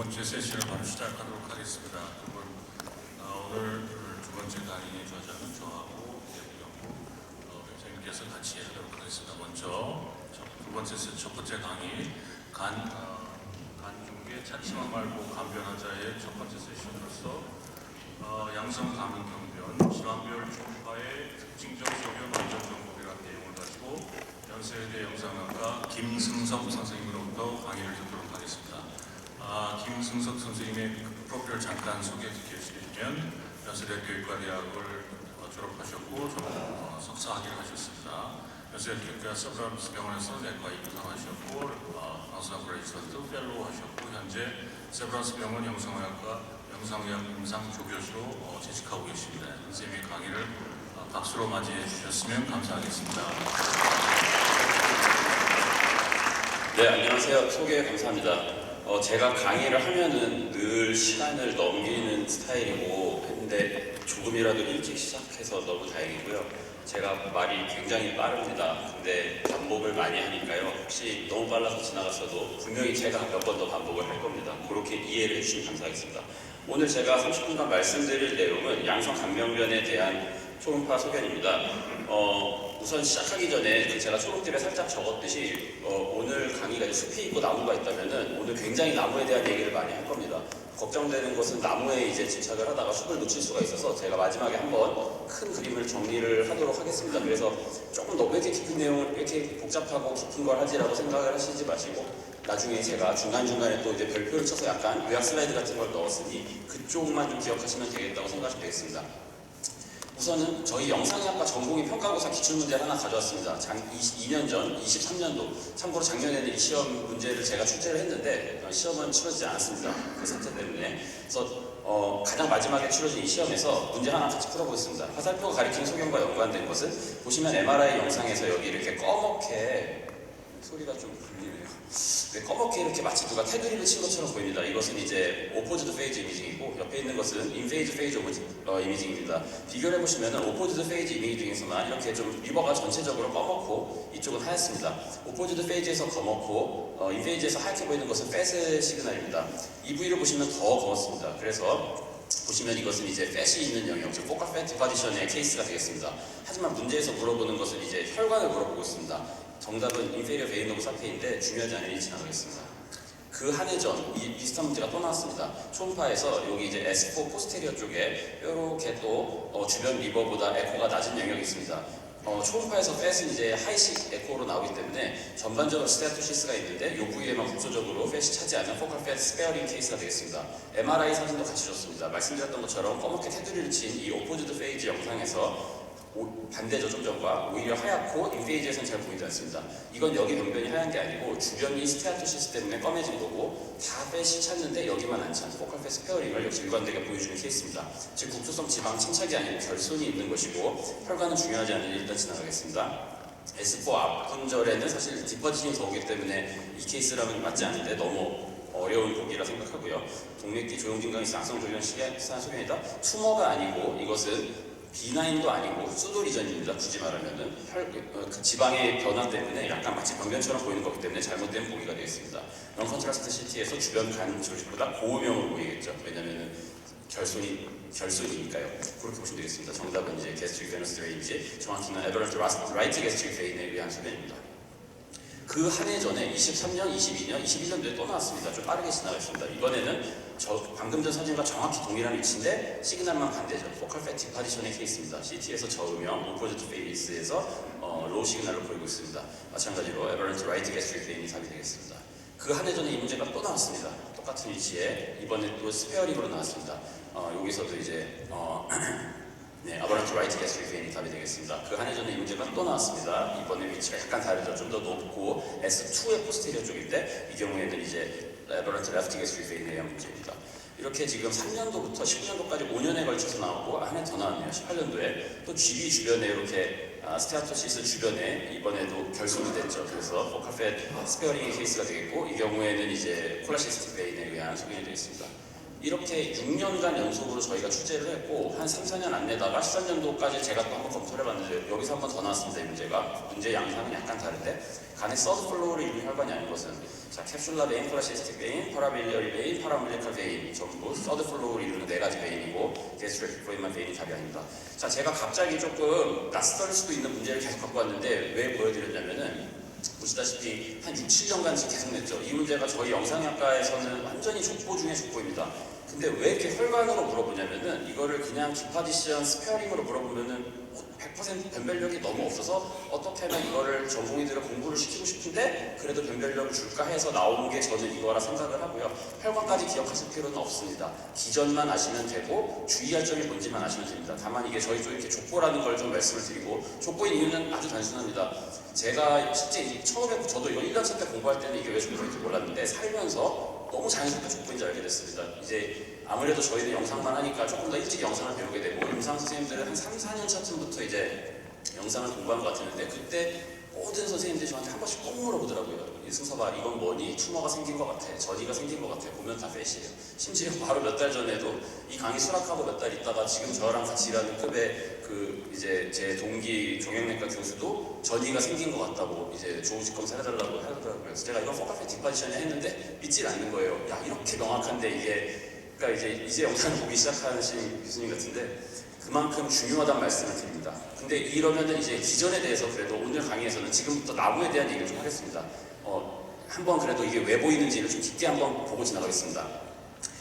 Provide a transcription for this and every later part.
번째 세션을 바로 시작하도록 하겠습니다. 오늘 두 번째 강의의 저자는 저하고 회장님께서 같이 하도록 하겠습니다. 먼저 두 번째 첫 번째 강의 간중계 찾지만 말고 감변하자의 첫 번째 세션으로서 양성 가문 경변 질환별 초음파의 특징적 소견 원전 정보이라는 내용을 가지고 연세대 영상학과 김승석 선생님으로부터 강의를 듣도록 하겠습니다. 김승석 선생님의 프로필을 잠깐 소개해 주시면 연세대 교육과대학을 졸업하셨고 석사학위를 하셨습니다. 연세대 교육과 서브런스 병원에서 내과 입상하셨고 방사브레이스먼트 펠로우 하셨고 현재 세브란스 병원 영상의학과 영상의학 임상조교수로 재직하고 계십니다. 선생님의 강의를 박수로 맞이해 주셨으면 감사하겠습니다. 네, 안녕하세요. 소개 감사합니다. 제가 강의를 하면은 늘 시간을 넘기는 스타일이고 했는데 조금이라도 일찍 시작해서 너무 다행이고요. 제가 말이 굉장히 빠릅니다. 근데 반복을 많이 하니까요. 혹시 너무 빨라서 지나갔어도 분명히 제가 몇 번 더 반복을 할 겁니다. 그렇게 이해를 해주시면 감사하겠습니다. 오늘 제가 30분간 말씀드릴 내용은 양성 감명변에 대한 초음파 소견입니다. 우선 시작하기 전에 제가 초록집에 살짝 적었듯이 오늘 강의가 숲이 있고 나무가 있다면은 오늘 굉장히 나무에 대한 얘기를 많이 할 겁니다. 걱정되는 것은 나무에 이제 집착을 하다가 숲을 놓칠 수가 있어서 제가 마지막에 한번 큰 그림을 정리를 하도록 하겠습니다. 그래서 조금 너 왜 이렇게 깊은 내용을 왜 이렇게 복잡하고 깊은 걸 하지라고 생각을 하시지 마시고 나중에 제가 중간중간에 또 이제 별표를 쳐서 약간 요약 슬라이드 같은 걸 넣었으니 그쪽만 좀 기억하시면 되겠다고 생각하시면 되겠습니다. 우선은 저희 영상의학과 전공의 평가고사 기출문제를 하나 가져왔습니다. 2년 전, 23년도. 참고로 작년에는 이 시험 문제를 제가 출제를 했는데 시험은 치러지지 않았습니다. 그 사태 때문에. 그래서 가장 마지막에 치러진 이 시험에서 문제 하나 같이 풀어보겠습니다. 화살표가 가리킨 소견과 연관된 것은 보시면 MRI 영상에서 여기 이렇게 꺼멓게 소리가 좀 들리네요. 네, 꺼멓게 이렇게 마치 누가 테두리를 친 것처럼 보입니다. 이것은 이제 오포즈드 페이즈 이미징이고 옆에 있는 것은 인페이즈 페이즈 이미징입니다. 비교를 해보시면 오포즈드 페이즈 이미징 중에서만 이렇게 좀 리버가 전체적으로 꺼멓고 이쪽은 하얗습니다. 오포즈드 페이즈에서 검었고 인페이즈에서 하얗게 보이는 것은 팻의 시그널입니다. 이 부위를 보시면 더 검었습니다. 그래서 보시면 이것은 이제 팻이 있는 영역, 즉 포컬 팻 디파디션의 케이스가 되겠습니다. 하지만 문제에서 물어보는 것은 이제 혈관을 물어보고 있습니다. 정답은 인페리어 베인 오브 사페인데 중요하지 않으니 지나가겠습니다. 그 한 해 전 비슷한 문제가 또 나왔습니다. 초음파에서 여기 이제 S4 포스테리어 쪽에 이렇게 또 주변 리버보다 에코가 낮은 영역이 있습니다. 초음파에서 팻은 이제 하이식 에코로 나오기 때문에 전반적으로 스테아토시스가 있는데 이 부위에만 국소적으로 팻이 차지 않는 포컬 팻 스페어링 케이스가 되겠습니다. MRI 사진도 같이 줬습니다. 말씀드렸던 것처럼 검게 테두리를 친 이 오포즈드 페이지 영상에서 반대 저점점과 오히려 하얗고 인페이지에서는 잘 보이지 않습니다. 이건 여기 병변이 하얀 게 아니고 주변이 스테아토시스 때문에 검해진 거고 다 팻이 찼는데 여기만 안 찬 포컬 팻 스페어링을 역시 일관되게 보여주는 케이스입니다. 즉 국소성 지방 침착이 아닌 결손이 있는 것이고 혈관은 중요하지 않으니 일단 지나가겠습니다. S4 앞분절에는 사실 뒷받침이 더 오기 때문에 이 케이스랑은 맞지 않는데 너무 어려운 보기라 생각하고요. 동맥기 조용진강이 악성 조련 시기한 소견이다. 투머가 아니고 이것은 비나인도 아니고 수도리전입니다. 굳이 말하면은 그 지방의 변화 때문에 약간 마치 병변처럼 보이는 거기 때문에 잘못된 보기가 되겠습니다. non-contrast CT에서 주변 간 조직보다 고음형으로 보이겠죠. 왜냐면은 결손이니까요. 그렇게 보시면 되겠습니다. 정답은 이제 gastric venous drainage, 정확히는 aberrant right gastric vein에 의한 소견입니다. 그 한 해 전에 23년, 22년, 21년도에 또 나왔습니다. 좀 빠르게 지나가겠습니다. 이번에는 방금 전 사진과 정확히 동일한 위치인데 시그널만 반대죠. 포컬 팻 디파디션의 케이스입니다. CT에서 저음형, 오포지트 페이스에서 로우 시그널로 보이고 있습니다. 마찬가지로 aberrant right gastric vein이 삽입되겠습니다. 그 한 해 전에 이 문제가 또 나왔습니다. 똑같은 위치에 이번에 또 스페어링으로 나왔습니다. 여기서도 이제 네, aberrant right gastric vein이 답이 되겠습니다. 그 한 해 전에 이 문제가 또 나왔습니다. 이번에 위치가 약간 다르죠. 좀 더 높고 S2의 포스테리어 쪽인데 이 경우에는 이제 aberrant left gastric vein에 의한 문제입니다. 이렇게 지금 3년도부터 19년도까지 5년에 걸쳐서 나오고 한 해 더 나왔네요. 18년도에 또 GB 주변에 이렇게 스테아토시스 주변에 이번에도 결손이 됐죠. 그래서 포컬 팻 스페어링의 케이스가 되겠고 이 경우에는 이제 콜라시스틱 베인에 의한 소견이 되겠습니다. 이렇게 6년간 연속으로 저희가 취재를 했고 한 3, 4년 안 내다가 13년도까지 제가 또 한번 검토를 해봤는데 여기서 한번 더 나왔습니다. 이 문제가. 문제 양상은 약간 다른데 간의 서드 플로우를 이룬 혈관이 아닌 것은 자 캡슐라 베인, 콜라시스틱 베인, 파라빌리어리 베인, 파라움빌리컬 베인 전부 서드 플로우를 이루는 4가지 베인이고 게스트레틱 플로이만 베인이 답이 아닙니다. 자 제가 갑자기 조금 낯설 수도 있는 문제를 계속 갖고 왔는데 왜 보여드렸냐면은 보시다시피 한 6, 7년간 지금 계속 냈죠. 이 문제가 저희 영상학과에서는 완전히 족보 중에 족보입니다. 근데 왜 이렇게 혈관으로 물어보냐면은 이거를 그냥 기파디션 스페어링으로 물어보면은 100% 변별력이 너무 없어서 어떻게 하면 이거를 전공의들을 공부를 시키고 싶은데 그래도 변별력을 줄까 해서 나온 게 저는 이거라 생각을 하고요. 혈관까지 기억하실 필요는 없습니다. 기전만 아시면 되고 주의할 점이 뭔지만 아시면 됩니다. 다만 이게 저희 쪽 이렇게 족보라는 걸 좀 말씀을 드리고 족보인 이유는 아주 단순합니다. 제가 실제 처음에 저도 이거 1년차 때 공부할 때는 이게 왜 족보인지 몰랐는데 살면서 너무 자연스럽게 족보인지 알게 됐습니다. 이제 아무래도 저희는 영상만 하니까 조금 더 일찍 영상을 배우게 되고 영상 선생님들은 한 3, 4년 차쯤부터 이제 영상을 공부한 것 같았는데 그때 모든 선생님들이 저한테 한 번씩 꼭 물어보더라고요. 승서봐 이건 뭐니? 투머가 생긴 것 같아. 전이가 생긴 것 같아. 보면 다 팻이에요. 심지어 바로 몇 달 전에도 이 강의 수락하고 몇 달 있다가 지금 저랑 같이 일하는 급의 그 이제 제 동기 종양내과 교수도 전이가 생긴 것 같다고 이제 조직 검사해달라고 하더라고요. 그래서 제가 이거 포카페 뒷받이션을 했는데 믿질 않는 거예요. 야 이렇게 명확한데 이게 그러니까 이제 영상을 보기 시작하신 교수님 같은데 그만큼 중요하다는 말씀을 드립니다. 근데 이러면은 이제 기전에 대해서 그래도 오늘 강의에서는 지금부터 나무에 대한 얘기를 좀 하겠습니다. 한번 그래도 이게 왜 보이는지를 좀 깊게 한번 보고 지나가겠습니다.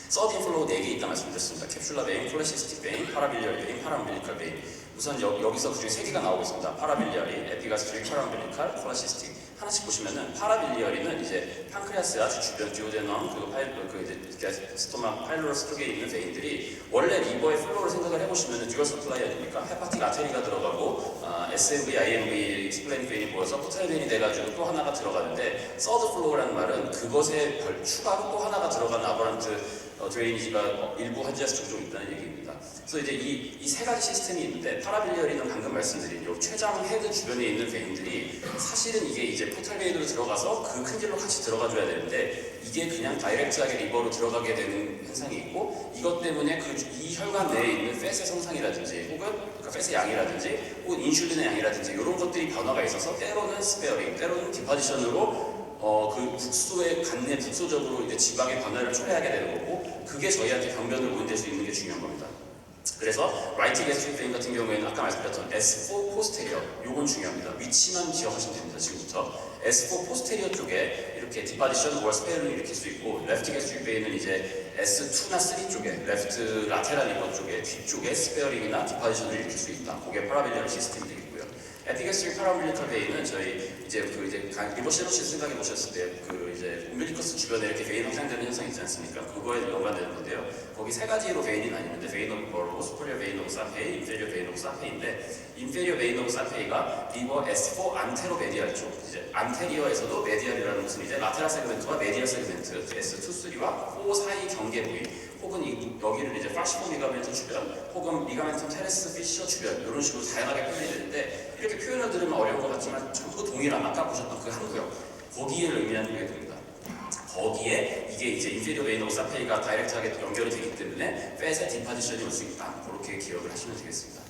서드 인플로우 4개 있다 말씀드렸습니다. 캡슐라 베인, 콜레시스틱 베인, 파라빌리어리 베인, 파라움빌리컬 베인. 우선 여기서 그중에 3개가 나오고 있습니다. 파라빌리어리, 에피가스트릭, 파라움빌리컬, 콜레시스틱. 하나씩 보시면은 파라빌리어리는 이제 판크리아스 아주 주변 듀오데넘 그리고 이제 스토마 파일로러스 쪽에 있는 베인들이 원래 리버의 플로우를 생각을 해보시면은 듀얼 서플라이 아닙니까? 헤파틱 아테리가 들어가고 SMV, IMV, 스플레닉 베인이 모여서 포탈 베인이 돼가지고 또 하나가 들어가는데 서드 플로우라는 말은 그것에 추가로 또 하나가 들어간 아버란트 드레이니지가 일부 한지에서 종종 있다는 얘기입니다. 그래서 이제 이 3가지 시스템이 있는데 파라빌리어리는 방금 말씀드린 요 췌장 헤드 주변에 있는 베인들이 사실은 이게 이제 포탈 베인으로 들어가서 그 큰 길로 같이 들어가줘야 되는데 이게 그냥 다이렉트하게 리버로 들어가게 되는 현상이 있고 이것 때문에 이 혈관 내에 있는 팻의 성상이라든지 혹은 그러니까 팻의 양이라든지 혹은 인슐린의 양이라든지 이런 것들이 변화가 있어서 때로는 스페어링, 때로는 디파디션으로 그 국소의 간내 국소적으로 이제 지방의 변화를 초래하게 되는 거고 그게 저희한테 병변을 모인될 수 있는 게 중요한 겁니다. 그래서 라이트 게스트릭 베인 같은 경우에는 아까 말씀드렸던 S4 포스테리어 요건 중요합니다. 위치만 기억하시면 됩니다. 지금부터 S4 포스테리어 쪽에 이렇게 디파디션 월 스페어링을 일으킬 수 있고 레프트 게스트릭 베인은 이제 S2나 3 쪽에 레프트 라테랄 리버 쪽에 뒤쪽에 스페어링이나 디파디션을 일으킬 수 있다. 그게 파라빌리어리 시스템이 되겠고요. 에피게스트릭 파라움빌리컬 베인은 저희 이제 리버 시로시스 생각해 보셨을 때 그 이제 umbilicus 주변에 이렇게 베인 확장되는 현상이 있지 않습니까? 그거에 연관되는 건데요. 거기 3가지로 베인이 나뉘는데 베인 오브 버로고, 스포리어 베인 오브 사페이, 인페리어 베인 오브 사페이인데 인페리어 베인 오브 사페이가 리버 S4 안테로 메디알 쪽 이제 안테리어에서도 메디알이라는 것은 이제 라테랄 세그멘트와 메디알 세그멘트 S2, 3와 4 사이 경계 부위 혹은 여기를 이제 파시포 리가멘트 주변 혹은 리가멘tum 테레스 피셔 주변 이런 식으로 다양하게 표현이 되는데 이렇게 표현을 들으면 어려운 것 같지만 전부 동일한 아까 보셨던 그 한 구역 거기에 의미하는 게 됩니다. 거기에 이게 이제 인페리어 베인 오브 사페이가 다이렉트하게 연결이 되기 때문에 팻의 디파디션이 올 수 있다. 그렇게 기억을 하시면 되겠습니다.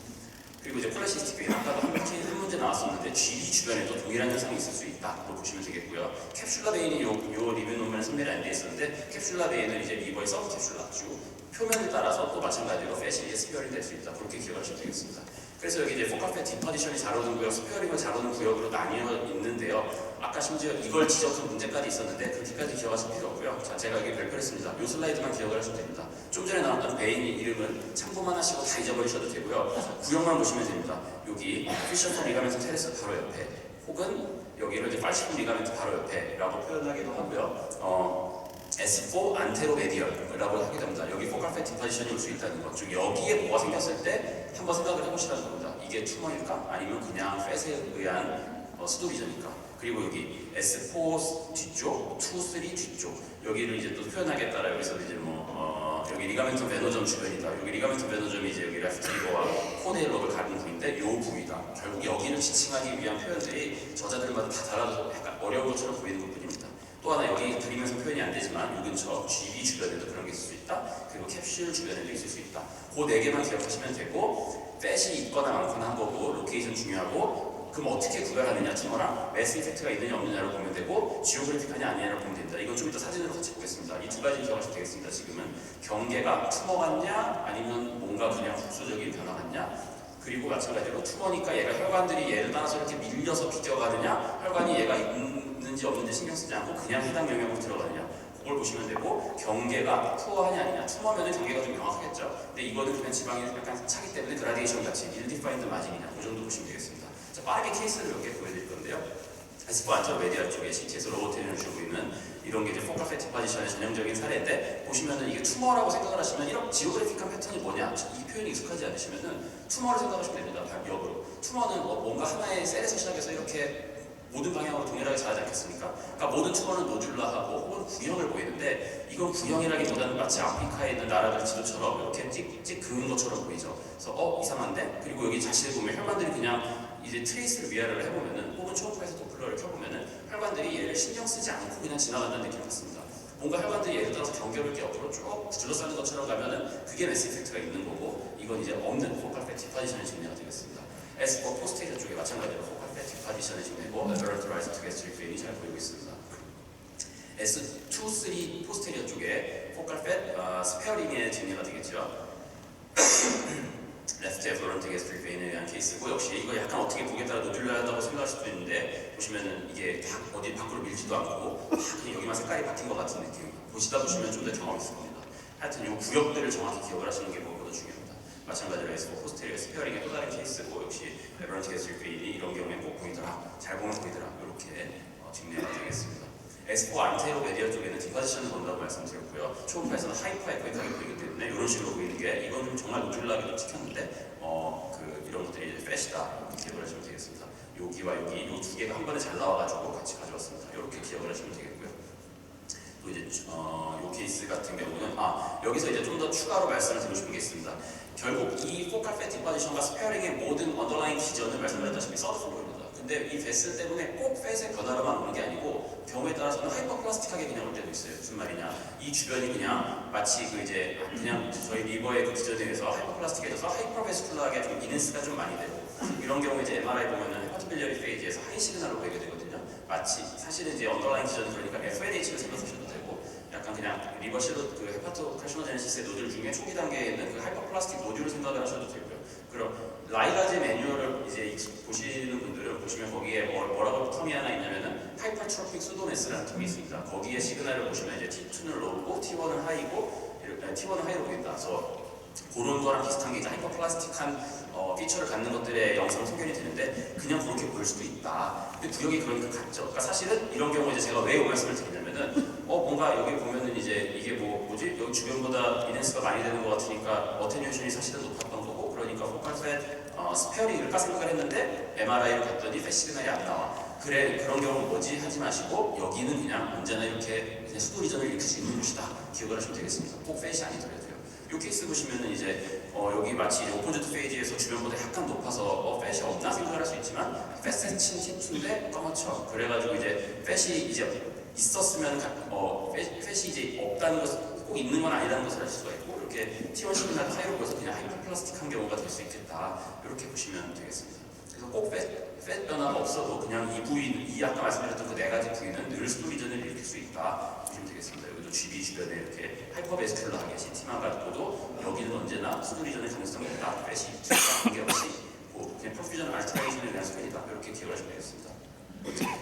그리고 이제 콜레시스틱 베인 아까도 한 문제 나왔었는데 GD 주변에도 동일한 현상이 있을 수 있다. 그걸 보시면 되겠고요. 캡슐라 베인이 요 리뷰 논문에 선별이 안 돼 있었는데 캡슐라 베인은 이제 리버의 서브 캡슐라 쭉 표면에 따라서 또 마찬가지로 팻이 스페어링 될 수 있다. 그렇게 기억하시면 되겠습니다. 그래서 여기 이제 포카페 디파디션이 잘 오는 구역, 스페어링을 잘 오는 구역으로 나뉘어 있는데요. 아까 심지어 이걸 지적한 문제까지 있었는데 그렇게까지 기억하실 필요 없고요. 자, 제가 여기 발표를 했습니다. 이 슬라이드만 기억을 하시면 됩니다. 좀 전에 나왔던 베인의 이름은 참고만 하시고 다 잊어버리셔도 되고요. 구역만 보시면 됩니다. 여기 피셔터 리가멘트 테레스 바로 옆에 혹은 여기를 이제 팔시폰 리가멘트 바로 옆에라고 표현하기도 하고요. S4 안테로 메디얼이라고 하게 됩니다. 여기 포칼페 디파디션이 올 수 있다는 것. 즉 여기에 뭐가 생겼을 때 한번 생각을 해보시라는 겁니다. 이게 튜머일까? 아니면 그냥 팻에 의한 수도비전일까? 그리고 여기 S4 뒤쪽, 2, 3 뒤쪽 여기를 이제 또 표현하겠다라 여기서 이제 여기 리가멘tum 베너점 주변이다. 여기 리가멘tum 베너점이 이제 여기 레프트 리버와 코데일러를 가는 부위인데 요 부위다. 결국 여기를 지칭하기 위한 표현들이 저자들마다 다 달라서 약간 어려운 것처럼 보이는 것뿐입니다. 또 하나 여기 그림에서 표현이 안 안 되지만 요 근처 GB 주변에도 그런 게 있을 수 있다. 그리고 캡슐 주변에도 있을 수 있다. 그 4개만 기억하시면 되고 펫이 있거나 많거나 한 거고 로케이션 중요하고 그럼 어떻게 구별하느냐 투머랑 매스 이펙트가 있느냐 없느냐로 보면 되고 지오그래픽하냐 아니냐로 보면 됩니다. 이건 좀 이따 사진으로 같이 보겠습니다. 이 두 가지 기억하시면 되겠습니다. 지금은 경계가 투머 같냐 아니면 뭔가 그냥 국소적인 변화 같냐 그리고 마찬가지로 투머니까 얘가 혈관들이 얘를 따라서 이렇게 밀려서 비껴가느냐 혈관이 얘가 있는지 없는지 신경 쓰지 않고 그냥 해당 영역으로 들어가느냐 그걸 보시면 되고 경계가 푸어하냐 아니냐 투머면은 경계가 좀 명확하겠죠. 근데 이거는 그냥 지방이 약간 차기 때문에 그라데이션 같이 일디파인드 마진이냐 그 정도 보시면 되겠습니다. 자, 빠르게 케이스를 몇 개 보여드릴 건데요. 에스포 안테로메디아 쪽에 CT에서 로봇 테니를 주고 있는 이런 게 이제 포컬 패티 포지션의 전형적인 사례인데 보시면은 이게 투머라고 생각을 하시면 이런 지오그래픽한 패턴이 뭐냐 이 표현이 익숙하지 않으시면은 투머를 생각하시면 됩니다. 역으로 투머는 뭔가 하나의 셀에서 시작해서 이렇게 모든 방향으로 동일하게 자라지 않겠습니까? 그러니까 모든 투머는 노듈라하고 혹은 구형을 보이는데 이건 구형이라기보다는 마치 아프리카에 있는 나라들 지도처럼 이렇게 찍찍 그은 것처럼 보이죠. 그래서 이상한데? 그리고 여기 자세히 보면 혈관들이 그냥 이제 트레이스를 위아래를 해보면은 혹은 초음파에서 도플러를 켜보면은 혈관들이 얘를 신경 쓰지 않고 그냥 지나간다는 느낌이 같습니다. 뭔가 혈관들이 예를 들어서 경계를 이렇게 옆으로 쭉 둘러싸는 것처럼 가면은 그게 매스 이펙트가 있는 거고 이건 이제 없는 포컬 패티 포지션의 증례가 되겠습니다. S4 포스테이저 쪽에 마찬가지로 포컬 패티 포지션의 증례고 Aberrant Rise to Gastric Vein이 잘 보이고 있습니다. S2, 3 포스테리어 쪽에 포컬 패 스페어링의 증례가 되겠죠. 레프트 에버런트 게스트릭 베인에 대한 케이스고 역시 이거 약간 어떻게 보기에 따라 노듈러야 한다고 생각할 수도 있는데 보시면은 이게 다 어디 밖으로 밀지도 않고 그냥 여기만 색깔이 바뀐 것 같은 느낌 보시다 보시면 좀 더 경험이 있을 겁니다. 하여튼 이 구역들을 정확히 기억을 하시는 게 무엇보다 중요합니다. 마찬가지로 S4 포스테리어 스페어링의 또 다른 케이스고 역시 에버런트 게스트릭 베인이 이런 경우에 꼭 보이더라 잘 보면 보이더라 이렇게 증명이 되겠습니다. S4 안테로 메디어 쪽에는 디파지션을 본다고 말씀드렸고요. 초음파에서는 하이퍼 에코이하게 보이기 때문에 이런 식으로 보이는 게 이건 좀 정말 노듈라하게도 찍혔는데 이런 것들이 이제 패시다 이렇게 기억을 하시면 되겠습니다. 여기와 여기 이 두 개가 한 번에 잘 나와가지고 같이 가져왔습니다. 이렇게 기억을 하시면 되겠고요. 또 이제 이 케이스 같은 경우는 여기서 이제 좀 더 추가로 말씀을 드리고 싶은 게 있습니다. 결국 이 포컬 패티 포지션과 스페어링의 모든 언더라인 기전을 말씀드렸다시피 서드플로입니다. 근데 이 베슬 때문에 꼭 팻의 변화로만 오는 게 아니고 경우에 따라서는 하이퍼플라스틱하게 그냥 올 때도 있어요. 무슨 말이냐? 이 주변이 그냥 마치 그냥 저희 리버의 그 기전에 의해서 하이퍼플라스틱해져서 하이퍼베스쿨러하게 좀 이넨스가 좀 많이 되고 이런 경우에 이제 MRI 보면은 헤파토빌리어리 페이지에서 하이 시그널로 보이게 되거든요. 마치 사실은 이제 언더라인 기전은 그러니까 FNH를 생각하셔도 되고 약간 그냥 리버실로 그 헤파토 칼시노제네시스의 노듈 중에 초기 단계에 있는 그 하이퍼플라스틱 노듈을 생각을 하셔도 되고요. 그럼 라이가제 매뉴얼을 이제 보시는 분들은 보시면 거기에 뭐라고 텀이 하나 있냐면은 하이퍼트로픽 수도메스라는 텀이 있습니다. 거기에 시그널을 보시면 이제 T2는 로우고 T1은 하이고 T1은 하이로 보인다. 그래서 그런 거랑 비슷한 게 이제 하이퍼플라스틱한 피처를 갖는 것들의 영상 소견이 되는데 그냥 그렇게 보일 수도 있다. 근데 구역이 그러니까 같죠. 그러니까 사실은 이런 경우에 이제 제가 왜 이 말씀을 드리냐면은 뭔가 여기 보면은 이제 이게 뭐지? 여기 주변보다 이넨스가 많이 되는 것 같으니까 어테뉴에이션이 사실은 높았던 거고 그러니까 포컬 팻 스페어링일까 생각을 했는데 MRI를 갔더니 팻 시그널이 안 나와. 그래 그런 경우는 뭐지? 하지 마시고 여기는 그냥 언제나 이렇게 그냥 수도 리전을 일으킬 수 있는 곳이다. 기억을 하시면 되겠습니다. 꼭 팻이 아니더라도요. 이 케이스 보시면은 이제 여기 마치 오픈즈드 페이지에서 주변보다 약간 높아서 팻이 없나 생각을 할 수 있지만 팻 센친 T2인데 까맣죠. 그래가지고 이제 팻이 이제 있었으면 팻이 이제 없다는 것은 꼭 있는 건 아니라는 것을 알 수가 있고 이렇게 T1 시그널 하이로 보여서 그냥 하이퍼플라스틱한 경우가 될 수 있겠다. 이렇게 보시면 되겠습니다. 그래서 꼭 팻 변화가 없어도 그냥 이 부위, 이 아까 말씀드렸던 그 4가지 부위는 늘 수도 리전을 일으킬 수 있다 보시면 되겠습니다. 여기도 GB 주변에 이렇게 하이퍼베스큘러하게 CT만 갖고도 여기는 언제나 수도 리전의 가능성이 있다. 팻이 관계없이 그냥 프로퓨전 알터레이션에 대한 소견이다. 이렇게 기억을 하시면 되겠습니다.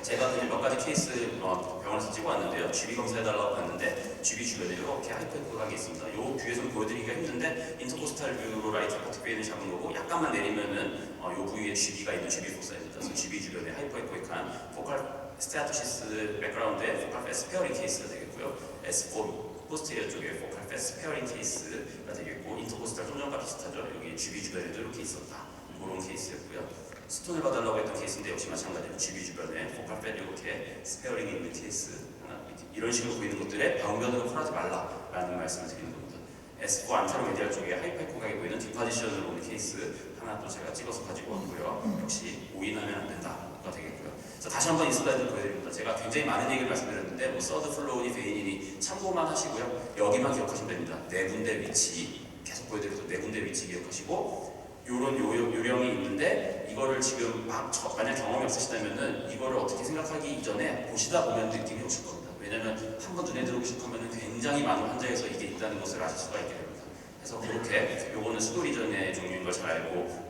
제가 그냥 몇 가지 케이스 병원에서 찍어 왔는데요. GB 검사해달라고 봤는데 GB 주변에 이렇게 하이퍼에코가 있습니다. 이 뷰에서는 보여드리기가 힘든데 인터코스탈 뷰로 라이트 파티베인을 잡은 거고 약간만 내리면은 이 부위에 GB가 있는 GB 복사입니다. 그래서 GB 주변에 하이퍼에코익한 포컬 스테아토시스 백그라운드에 포컬 팻 스페어링 케이스가 되겠고요. S4 포스테리어 쪽에 포컬 팻 스페어링 케이스가 되겠고 인터코스탈 손전과 비슷하죠. 여기 GB 주변에도 이렇게 있었다. 그런 케이스였고요. 스톤을 봐달라고 했던 케이스인데 역시 마찬가지로 GB 주변에 포컬 팻 이렇게 스페어링이 있는 케이스 하나 이런 식으로 보이는 것들에 방변으로 콜하지 말라라는 말씀을 드리는 겁니다. S4 안테로메디아 쪽에 하이퍼에코각이 보이는 디파지션으로 오는 케이스 하나 또 제가 찍어서 가지고 왔고요. 역시 오인하면 안 된다. 정도가 되겠고요. 자, 다시 한번 이 슬라이드를 보여드립니다. 제가 굉장히 많은 얘기를 말씀드렸는데 뭐 서드 플로우니 베인이니 참고만 하시고요. 여기만 기억하시면 됩니다. 네 군데 위치 계속 보여드려서 네 군데 위치 기억하시고 요런 요령이 있는데 이거를 지금 만약 경험이 없으시다면은 이거를 어떻게 생각하기 이전에 보시다 보면 느낌이 오실 겁니다. 왜냐면 한번 눈에 들어오기 시작하면 굉장히 많은 환자에서 이게 있다는 것을 아실 수가 있게 됩니다. 그래서 그렇게 요거는 수도리전의 종류인 걸 잘 알고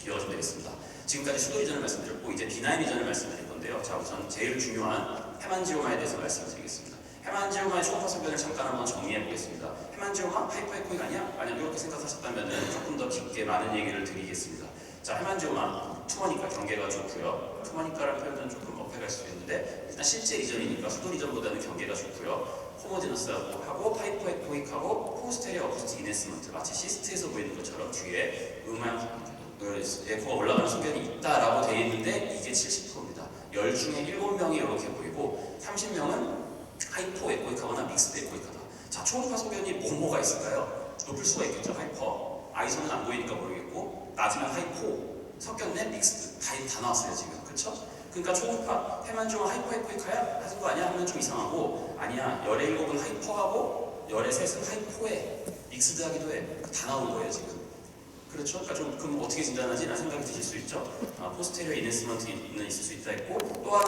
이어가시면 되겠습니다. 지금까지 수도리전을 말씀드렸고 이제 비나인리전을 말씀드릴 건데요. 자, 우선 제일 중요한 헤만지오마에 대해서 말씀드리겠습니다. 헤만지오마의 초음파 소견을 잠깐 한번 정리해 보겠습니다. 헤만지오마 하이퍼에코이가 아니야? 만약 이렇게 생각하셨다면 조금 더 깊게 많은 얘기를 드리겠습니다. 자, 헤만지오마 투머니까 경계가 좋고요. 투머니까라는 표현은 조금 어폐갈 수 있는데 일단 실제 리전이니까 수도 리전보다는 경계가 좋고요. 호모제너스하고 하이퍼에코익하고 포스테리어 어쿠스틱 이네스먼트 마치 시스트에서 보이는 것처럼 뒤에 음악 에코가 올라가는 소견이 있다라고 되어 있는데 이게 70%입니다. 10 중에 7명이 이렇게 보이고 30명은 하이포 에코익하거나 믹스드 에코익하다. 자, 초음파 소견이 뭐가 있을까요? 높을 수가 있겠죠. 하이퍼, 아이소는 안 보이니까 모르겠고 낮으면 하이포, 섞였네, 믹스드 다 나왔어요 지금. 그렇죠? 그러니까 초음파 헤만지오마 하이퍼 에코익하야? 하는 거 아니야? 하면 좀 이상하고 아니야. 열의 7은 하이퍼하고 열의 3은 하이포에 믹스드하기도 해. 다 나온 거예요 지금. 그렇죠? 그러니까 좀 그럼 어떻게 진단하지? 라는 생각이 드실 수 있죠. 포스테리어 이네스먼트는 있을 수 있다 했고 또 하나